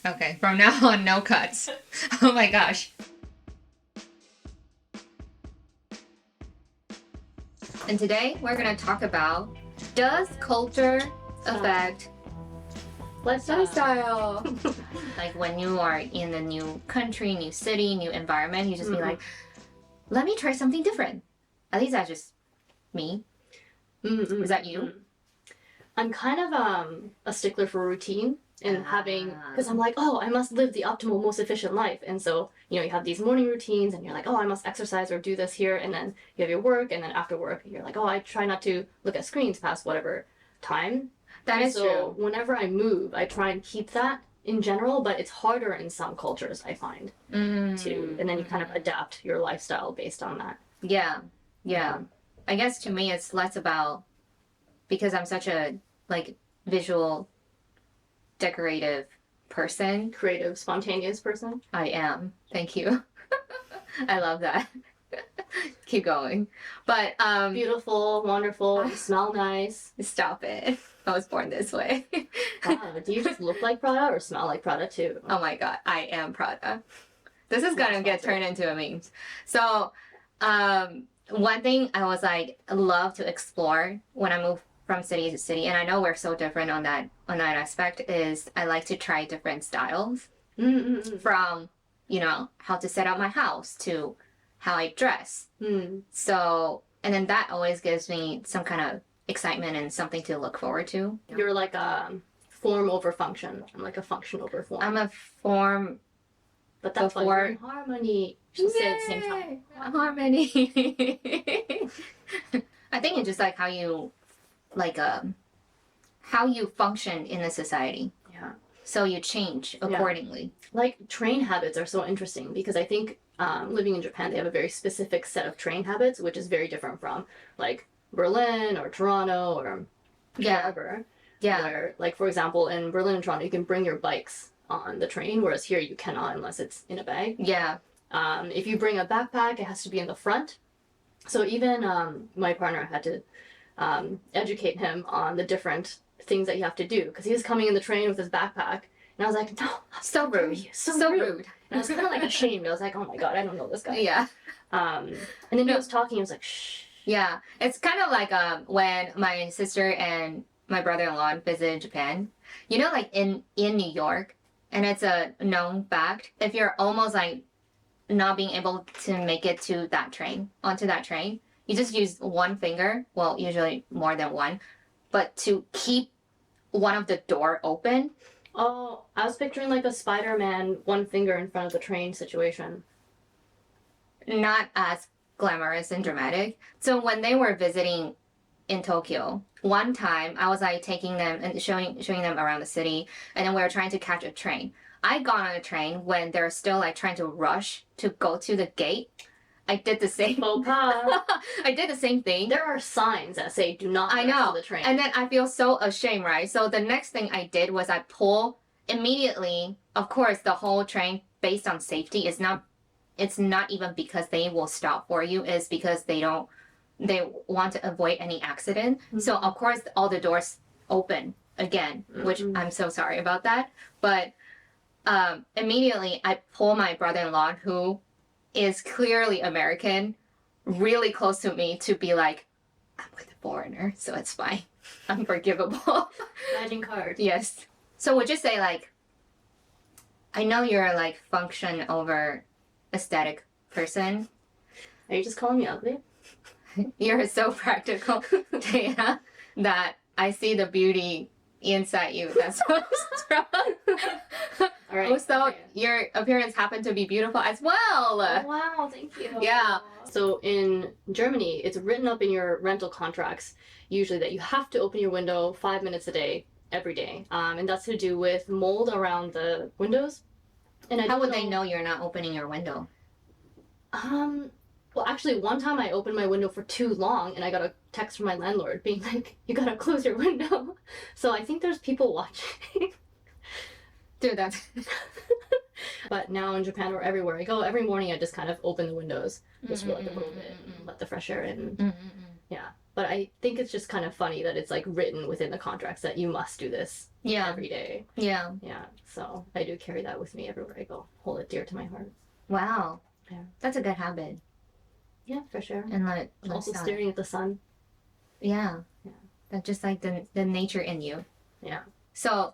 Okay, from now on, no cuts. Oh my gosh. And today we're gonna talk about, does culture affect lifestyle? Like when you are in a new country, new city, new environment, you just be like, let me try something different. At least that's just me. Is that you? I'm kind of a stickler for routine and having, because I'm like, oh, I must live the optimal, most efficient life. And so, you have these morning routines and you're like, oh, I must exercise or do this here. And then you have your work. And then after work, you're like, oh, I try not to look at screens past whatever time. That is so true. whenever I move, I try and keep that in general, but it's harder in some cultures, I find, to, and then you kind of adapt your lifestyle based on that. Yeah. I guess to me it's less about, because I'm such a like visual decorative person. Creative, spontaneous person. I am. Thank you. I love that. Keep going. But Beautiful, wonderful, you smell nice. stop it. I was born this way. Wow, do you just look like Prada or smell like Prada too? Oh my god, I am Prada. This is gonna get turned into a meme. So one thing I was like love to explore when I move from city to city, and I know we're so different on that aspect, is I like to try different styles. From how to set up my house to how I dress. So, and then that always gives me some kind of excitement and something to look forward to. You're like a form over function. I'm like a function over form. I'm a form, but that's why we're in harmony. You should say at the same time. Harmony. I think it's just like how you function in a society. Yeah. So you change accordingly. Like train habits are so interesting because I think living in Japan, they have a very specific set of train habits, which is very different from like Berlin or Toronto or wherever. Yeah. Where, like, for example, in Berlin and Toronto, you can bring your bikes on the train, whereas here you cannot unless it's in a bag. Yeah. If you bring a backpack, it has to be in the front. So even my partner had to educate him on the different things that you have to do because he was coming in the train with his backpack. And I was like, no, so rude. So rude. And I was kind of like ashamed. I was like, oh my god, I don't know this guy. Yeah. And then he was talking. He was like, shh. Yeah. It's kind of like when my sister and my brother-in-law visited Japan. Like in New York, and it's a known fact, if you're almost like not being able to make it to that train, onto that train, you just use one finger, well, usually more than one, but to keep one of the door open. Oh, I was picturing like a Spider-Man one finger in front of the train situation. Not as glamorous and dramatic. So when they were visiting in Tokyo, one time I was like taking them and showing them around the city, and then we were trying to catch a train. I got on a train when they're still like trying to rush to go to the gate. I did the same. Faux pas. I did the same thing. There are signs that say do not rush to the train. And then I feel so ashamed, right? So the next thing I did was I pull immediately. Of course, the whole train, based on safety, it's not even because they will stop for you, it's because they want to avoid any accident. So of course all the doors open again, which I'm so sorry about that. But immediately I pull my brother-in-law, who is clearly American, really close to me, to be like, I'm with a foreigner, so it's fine. I'm forgivable. Imagine card. Yes. So would you say, like, I know you're like function over aesthetic person. Are you just calling me ugly? You're so practical, Thea, that I see the beauty inside you. That's so strong. All right. Also, your appearance happened to be beautiful as well. Oh, wow, thank you. Yeah. So in Germany, it's written up in your rental contracts usually that you have to open your window 5 minutes a day, every day. And that's to do with mold around the windows. And how would they know you're not opening your window? Well, actually, one time I opened my window for too long and I got a text from my landlord being like, you gotta close your window. So I think there's people watching. Dude, that's... But now in Japan or everywhere I go, every morning I just kind of open the windows just for like a little bit, let the fresh air in. Yeah. But I think it's just kind of funny that it's like written within the contracts that you must do this Yeah. every day. Yeah. Yeah. So I do carry that with me everywhere I go. Hold it dear to my heart. Wow. Yeah. That's a good habit. Yeah, for sure. And like Also staring at the sun. Yeah. Yeah. That's just like the nature in you. Yeah. So,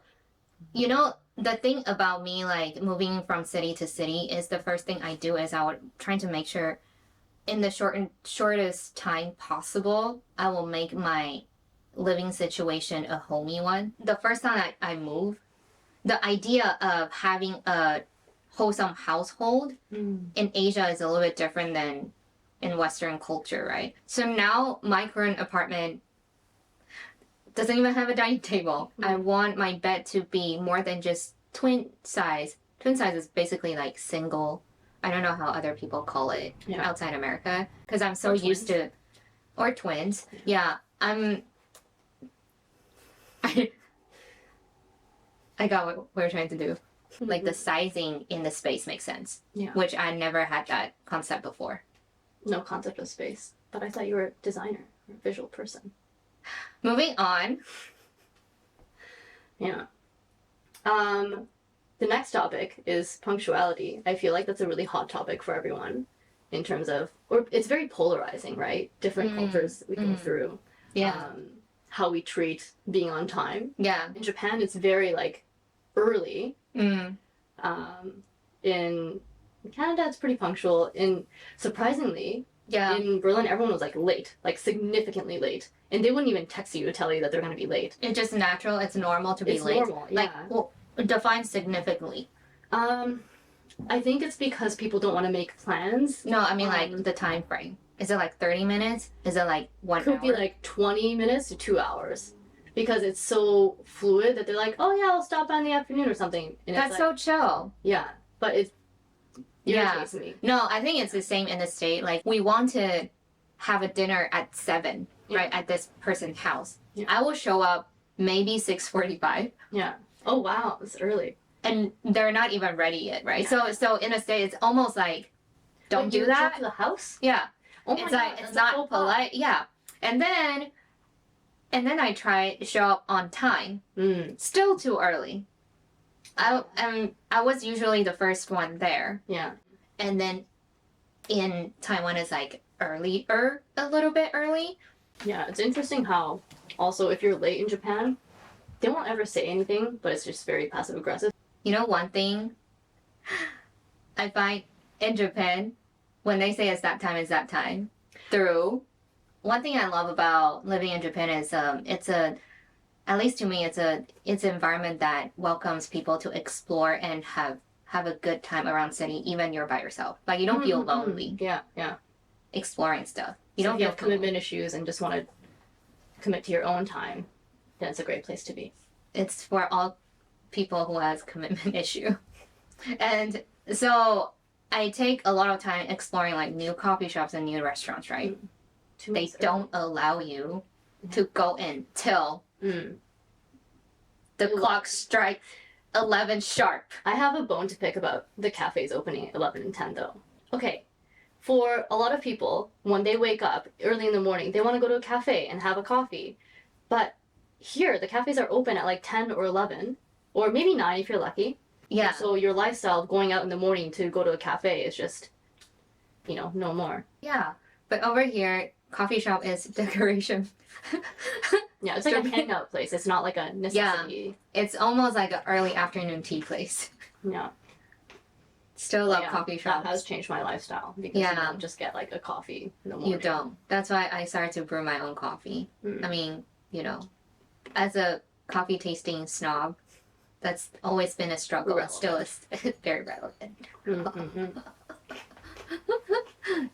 you know, the thing about me like moving from city to city is the first thing I do is I would trying to make sure in the shortest time possible, I will make my living situation a homey one. The first time I moved, the idea of having a wholesome household in Asia is a little bit different than in Western culture, right? So now my current apartment doesn't even have a dining table. I want my bed to be more than just twin size. Twin size is basically like single. I don't know how other people call it outside America because I'm so used to, or twins. Yeah, I got what we're trying to do. Like the sizing in the space makes sense. Yeah. Which I never had that concept before. No concept of space. But I thought you were a designer, or a visual person. Moving on. Yeah. The next topic is punctuality. I feel like that's a really hot topic for everyone in terms of, or it's very polarizing, right? Different cultures we go through. Yeah. How we treat being on time. Yeah. In Japan, it's very like early. Mm. In Canada, it's pretty punctual. Surprisingly, Yeah. in Berlin, everyone was like late, like significantly late. And they wouldn't even text you to tell you that they're going to be late. It's just natural. It's normal to be It's late. normal, yeah. Like, well, define significantly. I think it's because people don't want to make plans. No, I mean like the time frame. Is it like 30 minutes? Is it like 1 hour? Could be like 20 minutes to 2 hours. Because it's so fluid that they're like, oh yeah, I'll stop by in the afternoon or something. And That's it's so like, chill. yeah, but it Yeah. irritates me. No, I think it's the same in the state. Like we want to have a dinner at 7, right, at this person's house. Yeah. I will show up maybe 6:45. Yeah. Oh wow, it's early. And they're not even ready yet, right? So in a state, it's almost like, don't Wait, do you show up that. to the house? Yeah. Oh my It's God, like that's it's a not faux pas. polite. Yeah. And then I try to show up on time. Still too early. I was usually the first one there. Yeah. And then in Taiwan it's like earlier, a little bit early. Yeah, it's interesting how also if you're late in Japan, they won't ever say anything, but it's just very passive aggressive. You know one thing I find in Japan, when they say it's that time, through. One thing I love about living in Japan is at least to me it's an environment that welcomes people to explore and have a good time around city, even you're by yourself. Like you don't feel lonely Yeah, yeah. exploring stuff. You So don't if you feel have commitment issues and just want to commit to your own time, then it's a great place to be. It's for all people who has commitment issue. And so I take a lot of time exploring like new coffee shops and new restaurants, right? They don't allow you to go in till the clock strikes 11 sharp. I have a bone to pick about the cafes opening at 11 and 10 though. Okay, for a lot of people, when they wake up early in the morning, they want to go to a cafe and have a coffee. But here, the cafes are open at like 10 or 11, or maybe 9 if you're lucky. Yeah. So your lifestyle of going out in the morning to go to a cafe is just, no more. Yeah. But over here, coffee shop is decoration. Yeah, it's like a hangout place. It's not like a necessity. It's almost like an early afternoon tea place. Yeah. Still love Yeah, coffee shops. That has changed my lifestyle because you don't just get like a coffee in the morning. You don't. That's why I started to brew my own coffee. I mean, as a coffee tasting snob, that's always been a struggle. It still is very relevant.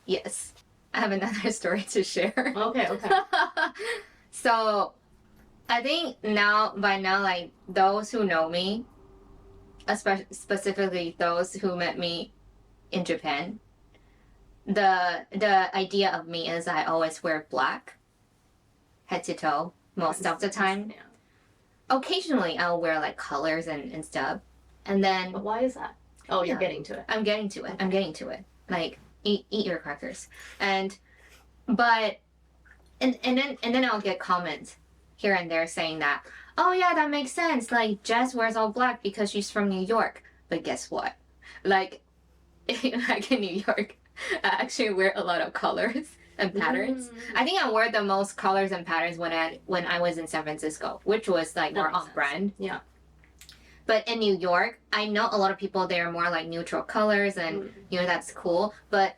Yes. I have another story to share. Okay. So, I think by now, like those who know me, especially specifically those who met me in Japan, the idea of me is I always wear black, head to toe, most of the time. Yeah. Occasionally, I'll wear like colors and stuff, and then But why is that? Oh, you're Yeah. getting to it. I'm getting to it. Like eat your crackers, but and then I'll get comments here and there saying that, oh yeah, that makes sense. Like Jess wears all black because she's from New York. But guess what? Like, like in New York, I actually wear a lot of colors and patterns. I think I wore the most colors and patterns when I was in San Francisco, which was like more on brand. Yeah. But in New York, I know a lot of people there are more like neutral colors, and that's cool. But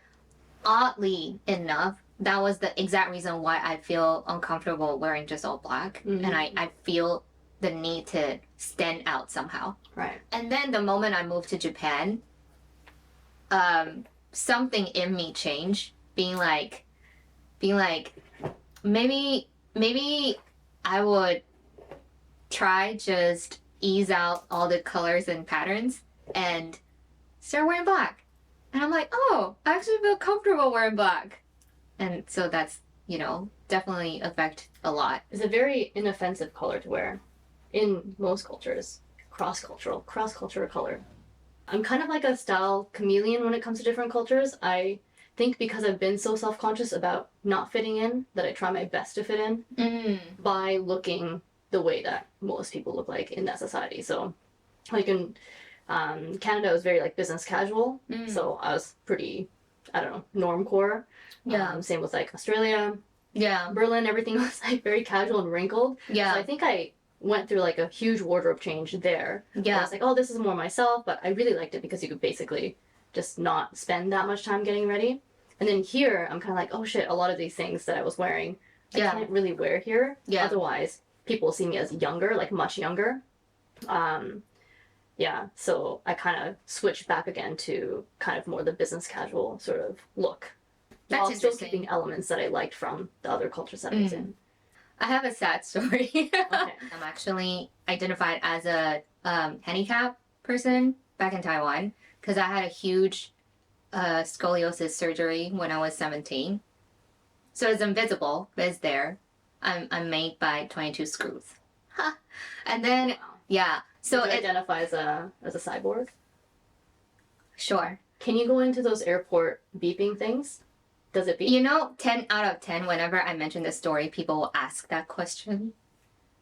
oddly enough, that was the exact reason why I feel uncomfortable wearing just all black, and I feel the need to stand out somehow. Right. And then the moment I moved to Japan, something in me changed, being like, maybe I would try just ease out all the colors and patterns and start wearing black. And I'm like, oh, I actually feel comfortable wearing black. And so that's, definitely affect a lot. It's a very inoffensive color to wear in most cultures. Cross-cultural color. I'm kind of like a style chameleon when it comes to different cultures. I think because I've been so self-conscious about not fitting in that I try my best to fit in by looking the way that most people look like in that society. So like in Canada, I was very like business casual. So I was pretty, I don't know, normcore. Yeah. Same with like Australia. Yeah. Berlin, everything was like very casual and wrinkled. Yeah. So I think I went through like a huge wardrobe change there. Yeah. I was like, oh, this is more myself, but I really liked it because you could basically just not spend that much time getting ready. And then here, I'm kind of like, oh shit, a lot of these things that I was wearing, I can't really wear here. Yeah. Otherwise, people see me as younger, like much younger. So I kind of switched back again to kind of more the business casual sort of look. That's while still interesting. keeping elements that I liked from the other cultures that I was in. I have a sad story. Okay. I'm actually identified as a handicap person back in Taiwan because I had a huge scoliosis surgery when I was 17. So it's invisible, but it's there. I'm made by 22 screws. And then, Wow. yeah. So Do you it identify as a cyborg? Sure. Can you go into those airport beeping things? Does it beep? 10 out of 10, whenever I mention this story, people will ask that question.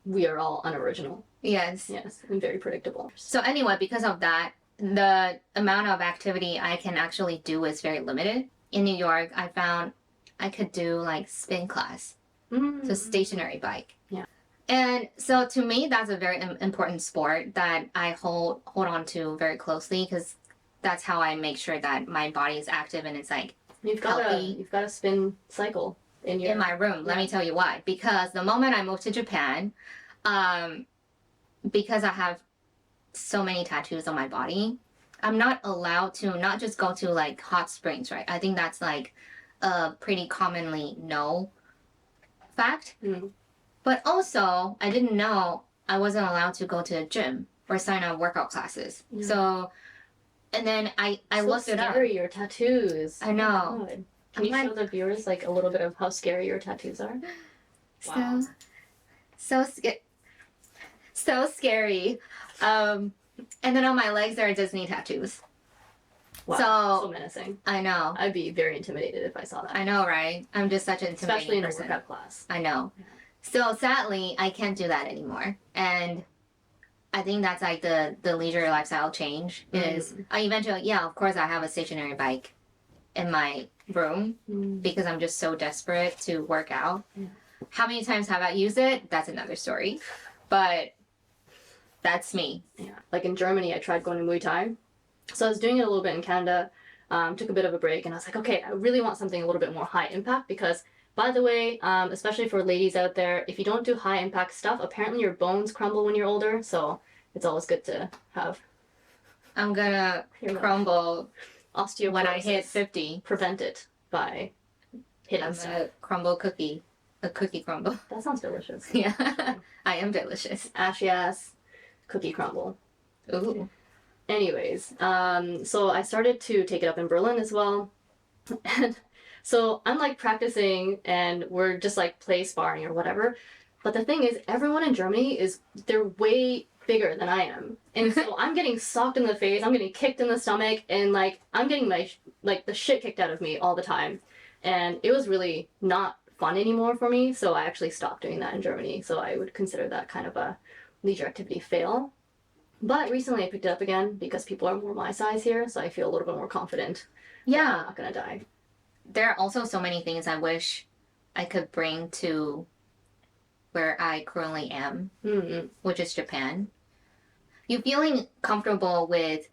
We are all unoriginal. Yes. Yes, and very predictable. So anyway, because of that, the amount of activity I can actually do is very limited. In New York, I found I could do like spin class, so stationary bike. Yeah. And so to me, that's a very important sport that I hold on to very closely because that's how I make sure that my body is active and it's like You've got healthy. a spin cycle in my room. Let me tell you why. Because the moment I moved to Japan, because I have so many tattoos on my body, I'm not allowed to not just go to like hot springs, right? I think that's like a pretty commonly no fact. But also, I didn't know I wasn't allowed to go to a gym or sign up workout classes. So, and then I looked it up. Scary, your tattoos. I know. Oh my God. Can you show the viewers like a little bit of how scary your tattoos are? Wow. So scary. And then on my legs there are Disney tattoos. Wow. So menacing. I know. I'd be very intimidated if I saw that. I know, right? I'm just such an intimidating Especially in a person. workout class. I know. So sadly, I can't do that anymore. And I think that's like the leisure lifestyle change is I eventually, of course I have a stationary bike in my room because I'm just so desperate to work out. How many times have I used it? That's another story. But that's me. Yeah. Like in Germany, I tried going to Muay Thai. So I was doing it a little bit in Canada, took a bit of a break, and I was like, okay, I really want something a little bit more high impact because, by the way, especially for ladies out there, if you don't do high impact stuff, apparently your bones crumble when you're older, so it's always good to have. I'm gonna crumble osteoporosis when I hit 50. Prevent it by hitting I'm gonna crumble a cookie crumble. That sounds delicious. Yeah, I am delicious. Ashy ass cookie crumble. Ooh. Anyways, so I started to take it up in Berlin as well. And so I'm like practicing and we're just like play sparring or whatever. But the thing is, everyone in Germany they're way bigger than I am. And so I'm getting socked in the face, I'm getting kicked in the stomach, and like I'm getting the shit kicked out of me all the time. And it was really not fun anymore for me, so I actually stopped doing that in Germany. So I would consider that kind of a leisure activity fail. But recently I picked it up again because people are more my size here, so I feel a little bit more confident. that I'm Yeah. not gonna die. There are also so many things I wish I could bring to where I currently am, Mm-hmm. which is Japan. You feeling comfortable with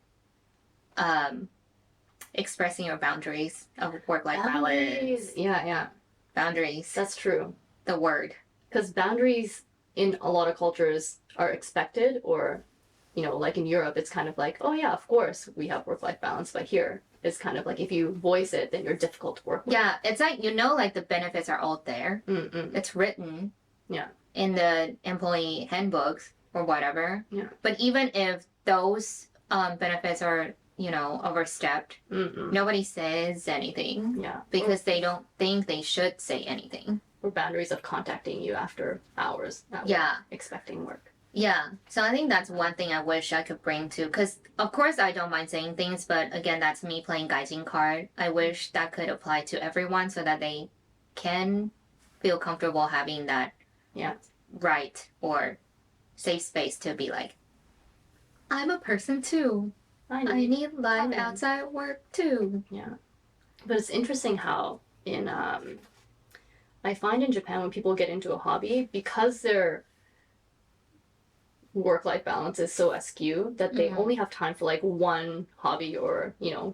expressing your boundaries of work-life balance. Yeah, Boundaries. that's true. The word. Because boundaries in a lot of cultures are expected, or, you know, like in Europe, it's kind of like, oh yeah, of course we have work-life balance, but here it's kind of like if you voice it, then you're difficult to work with. Yeah, it's like, you know, like the benefits are all there. Mm-mm. It's written. Yeah. In the employee handbooks or whatever. Yeah. But even if those benefits are, you know, overstepped, Mm-mm. nobody says anything. Yeah. Because they don't think they should say anything. Or boundaries of contacting you after hours. Yeah. Expecting work. Yeah. So I think that's one thing I wish I could bring to, because of course I don't mind saying things, but again, that's me playing gaijin card. I wish that could apply to everyone so that they can feel comfortable having that right or safe space to be like, I'm a person too. I need life outside work too. Yeah. But it's interesting how in I find in Japan when people get into a hobby, because their work-life balance is so askew that they only have time for like one hobby or, you know,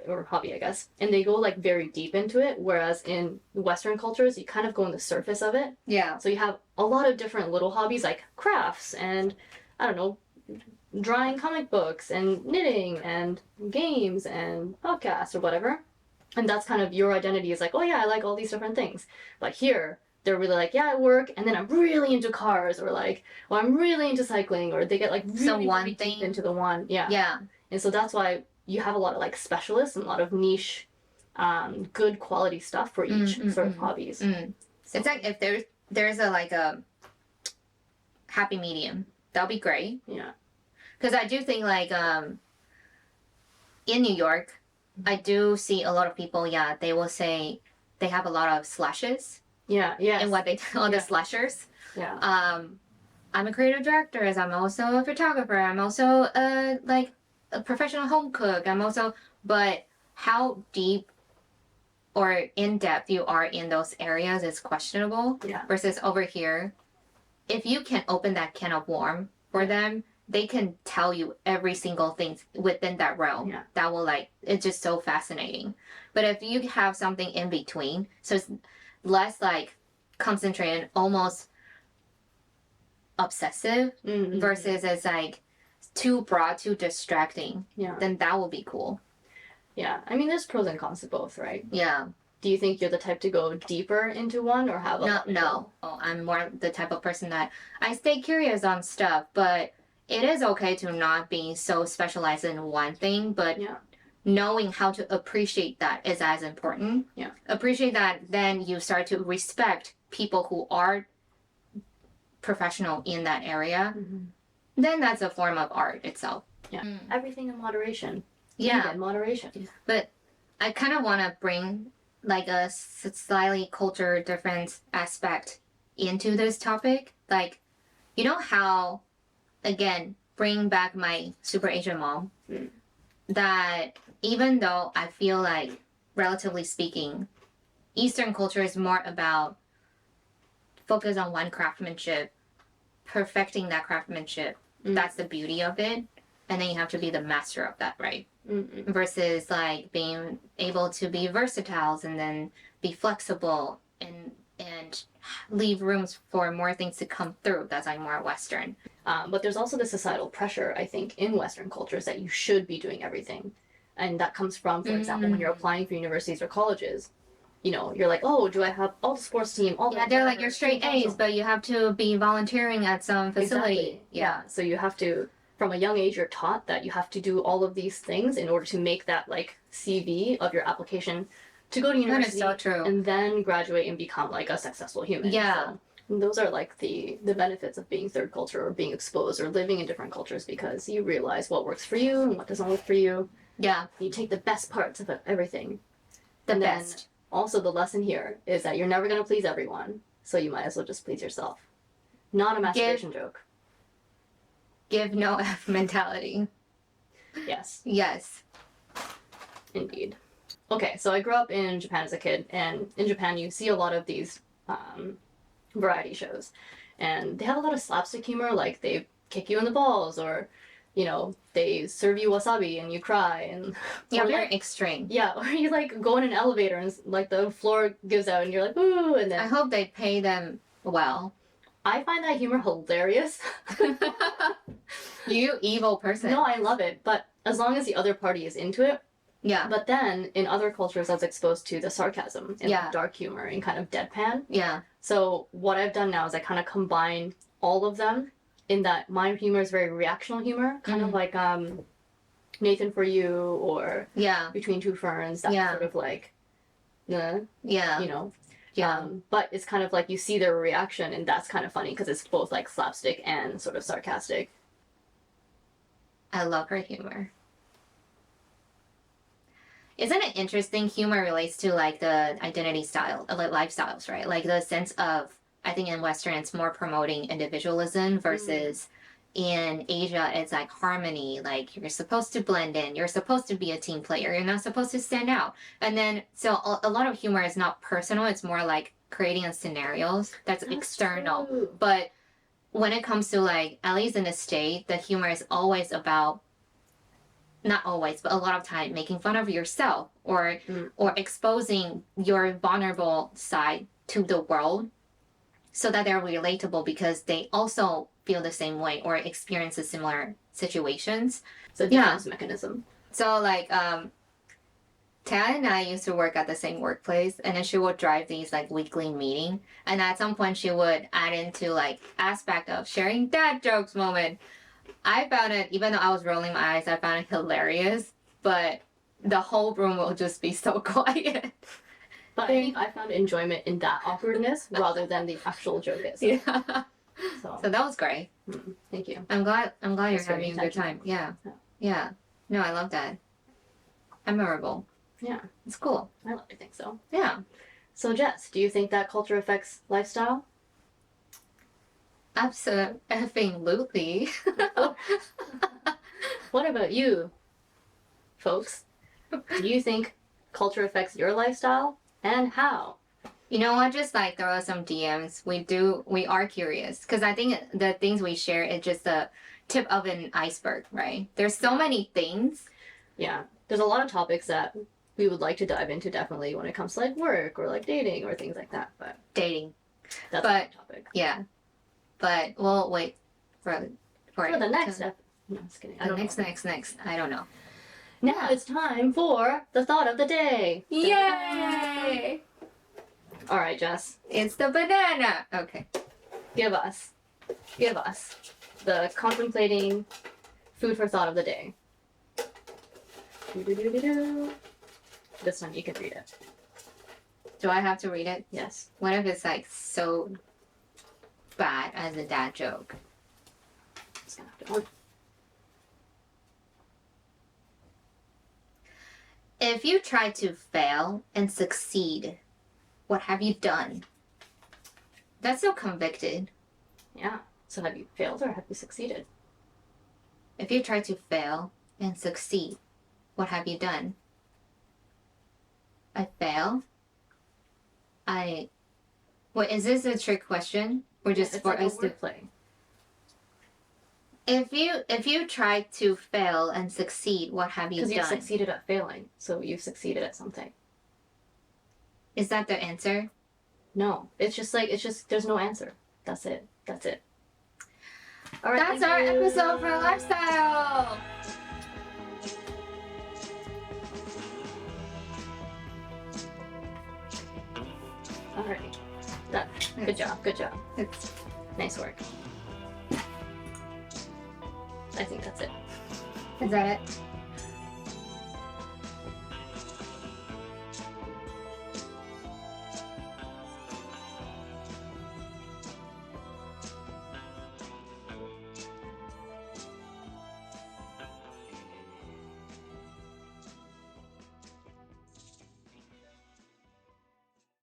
or hobby, I guess, and they go like very deep into it, whereas in Western cultures you kind of go on the surface of it. Yeah. So you have a lot of different little hobbies like crafts and, I don't know, drawing comic books and knitting and games and podcasts or whatever, and that's kind of your identity, is like, oh yeah, I like all these different things. But here they're really like, yeah, I work and then I'm really into cars, or like, well, I'm really into cycling, or they get like really, really deep into the one. Yeah. And so that's why you have a lot of like specialists and a lot of niche, good quality stuff for each sort of hobbies. So it's like if there's a like a happy medium, that'll be great. Yeah. Because I do think like in New York, I do see a lot of people. Yeah, they will say they have a lot of slashes. Yeah. And what they call the slashers. Yeah. I'm a creative director. I'm also a photographer. I'm also like a professional home cook. But how deep or in depth you are in those areas is questionable. Yeah. Versus over here, if you can open that can of worms for them, they can tell you every single thing within that realm. Yeah. That will like, it's just so fascinating. But if you have something in between, so it's less like concentrated, almost obsessive, versus it's like too broad, too distracting, then that will be cool. Yeah. I mean, there's pros and cons to both, right? Yeah. Do you think you're the type to go deeper into one, or have a No. Oh, I'm more the type of person that I stay curious on stuff, but it is okay to not be so specialized in one thing, but knowing how to appreciate that is as important. Yeah. Appreciate that, then you start to respect people who are professional in that area. Then that's a form of art itself. Yeah. Everything in moderation. Yeah. In moderation. But I kind of want to bring like a slightly culture difference aspect into this topic. Like, you know how, again, bring back my super Asian mom, that even though I feel like, relatively speaking, Eastern culture is more about focus on one craftsmanship, perfecting that craftsmanship. That's the beauty of it. And then you have to be the master of that, right? Versus like being able to be versatile and then be flexible and leave rooms for more things to come through. That's like more Western. But there's also the societal pressure, I think, in Western cultures that you should be doing everything. And that comes from, for example, when you're applying for universities or colleges, you know, you're like, oh, do I have all the sports team, all Yeah, they're like, you're straight A's, but you have to be volunteering at some facility. Exactly. Yeah. So you have to, from a young age, you're taught that you have to do all of these things in order to make that like CV of your application to go to university. That is so true. And then graduate and become like a successful human. Yeah. So those are like the benefits of being third culture or being exposed or living in different cultures, because you realize what works for you and what doesn't work for you. Yeah. You take the best parts of everything. The and best. also the lesson here is that you're never going to please everyone, so you might as well just please yourself. Not a masturbation joke. Give no F mentality. Yes, Yes. indeed. Okay, so I grew up in Japan as a kid, and in Japan you see a lot of these variety shows, and they have a lot of slapstick humor, like they kick you in the balls, or you know, they serve you wasabi and you cry, and Yeah, or, very like, extreme. yeah, or you like go in an elevator and like the floor gives out and you're like ooh, and I then hope they pay them well. I find that humor hilarious. You evil person. No, I love it, but as long as the other party is into it. Yeah. But then in other cultures, I was exposed to the sarcasm and Yeah. like, dark humor and kind of deadpan. Yeah. So what I've done now is I kind of combine all of them in that my humor is very reactional humor, kind of like Nathan for You or Yeah. Between Two Ferns, that Yeah. sort of like, you Yeah. know. Yeah. But it's kind of like you see their reaction, and that's kind of funny because it's both like slapstick and sort of sarcastic. I love her humor. Isn't it interesting? Humor relates to like the identity style, like lifestyles, right? Like the sense of, I think in Western it's more promoting individualism versus in Asia it's like harmony. Like you're supposed to blend in, you're supposed to be a team player, you're not supposed to stand out. And then so a lot of humor is not personal; it's more like creating a scenarios that's external. True. But when it comes to like at least in the state, the humor is always about, not always, but a lot of time making fun of yourself or exposing your vulnerable side to the world so that they're relatable because they also feel the same way or experience a similar situations. So defense mechanism. So like Taya and I used to work at the same workplace, and then she would drive these like weekly meeting, and at some point she would add into like aspect of sharing dad jokes moment. I found it, even though I was rolling my eyes, I found it hilarious, but the whole room will just be so quiet. But I think I found enjoyment in that awkwardness rather than the actual joke is. Yeah. So So that was great. thank you. I'm glad you're That's very having a good time. Yeah. Yeah. Yeah. No, I love that. Memorable. Yeah, It's cool. I like to think so. Yeah. So Jess, do you think that culture affects lifestyle? Absolutely. What about you, folks? Do you think culture affects your lifestyle, and how? You know what? Just like throw us some DMs. We are curious because I think the things we share is just the tip of an iceberg, right? There's so many things. Yeah, there's a lot of topics that we would like to dive into definitely when it comes to like work or like dating or things like that, but Dating. that's But- a topic. Yeah. But we'll wait for For the next to- step. No, just kidding. I The don't next, know. next. I don't know. Now it's time for the thought of the day. Yay! All right, Jess, It's the banana. Okay. give us the contemplating food for thought of the day. Do-do-do-do-do. This time you can read it. Do I have to read it? Yes. What if it's like so bad as a dad joke? Just gonna have to. If you try to fail and succeed, what have you done? That's so convicted. Yeah. So have you failed or have you succeeded? If you try to fail and succeed, what have you done? I fail. Wait, is this a trick question? Or just It's for like a us to wordplay. If you try to fail and succeed, what have you Because you've done? succeeded at failing, so you've succeeded at something. Is that the answer? No, it's just there's no answer. That's it. All right. That's thank our you. episode for lifestyle. All right. Done. Good job. Good job. It's, Nice work. I think that's it. is that it?